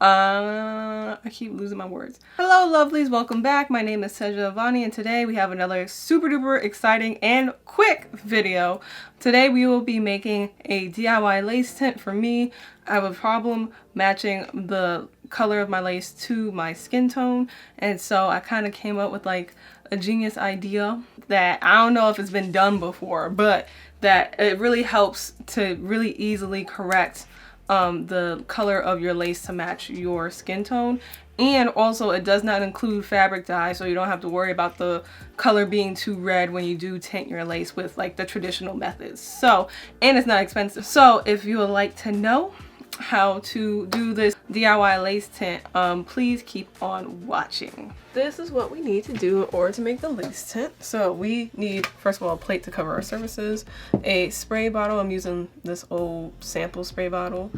I keep losing my words. Hello lovelies, welcome back. My name is Tehja and today we have another super duper exciting and quick video. Today we will be making a DIY lace tint for me. I have a problem matching the color of my lace to my skin tone, and so I kind of came up with like a genius idea that I don't know if it's been done before, but that it really helps to really easily correct the color of your lace to match your skin tone. And also it does not include fabric dye, so you don't have to worry about the color being too red when you do tint your lace with like the traditional methods. So, and it's not expensive. So if you would like to know how to do this DIY lace tint, please keep on watching. This is what we need to do in order to make the lace tint. So we need, first of all, a plate to cover our surfaces, a spray bottle. I'm using this old sample spray bottle,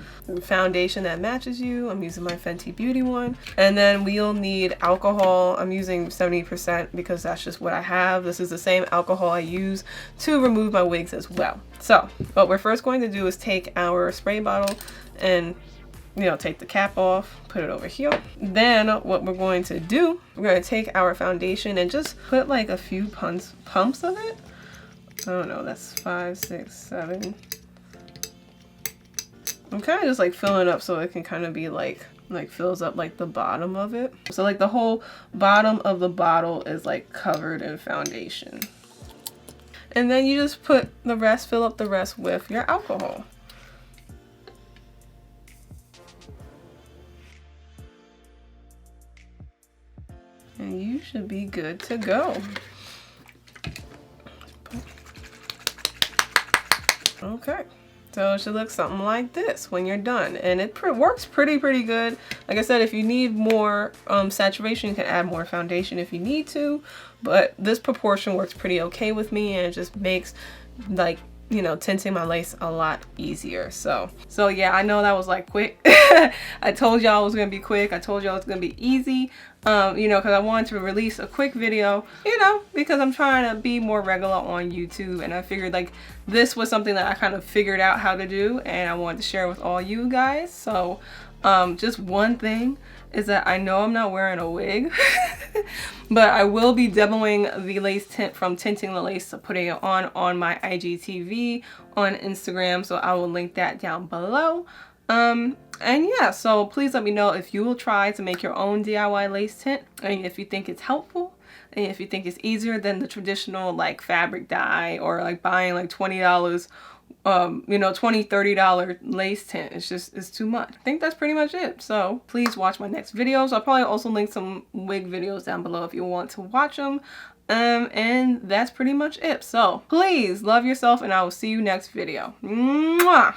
foundation that matches you. I'm using my Fenty Beauty one. And then we'll need alcohol. I'm using 70% because that's just what I have. This is the same alcohol I use to remove my wigs as well. So what we're first going to do is take our spray bottle and take the cap off, put it over here. Then what we're going to do, we're going to take our foundation and just put like a few pumps of it. I don't know, that's 5, 6, 7. I'm kind of just like filling it up so it can kind of be like fills up like the bottom of it. So like the whole bottom of the bottle is like covered in foundation. And then you just put the rest, fill up the rest with your alcohol. And you should be good to go. Okay, so it should look something like this when you're done, and it works pretty good. Like I said, if you need more saturation, you can add more foundation if you need to, but this proportion works pretty okay with me, and it just makes like tinting my lace a lot easier. So yeah, I know that was like quick. I told y'all it was gonna be quick. I told y'all it's gonna be easy. Because I wanted to release a quick video, because I'm trying to be more regular on YouTube, and I figured like this was something that I kind of figured out how to do, and I wanted to share with all you guys. So just one thing is that I know I'm not wearing a wig, but I will be demoing the lace tint from tinting the lace to putting it on my IGTV on Instagram, so I will link that down below. And yeah, so please let me know if you will try to make your own DIY lace tint, and if you think it's helpful, and if you think it's easier than the traditional like fabric dye or like buying like $20 $20-$30 lace tint. It's too much. I think that's pretty much it. So please watch my next videos. I'll probably also link some wig videos down below if you want to watch them. And that's pretty much it. So please love yourself, and I will see you next video. Mwah!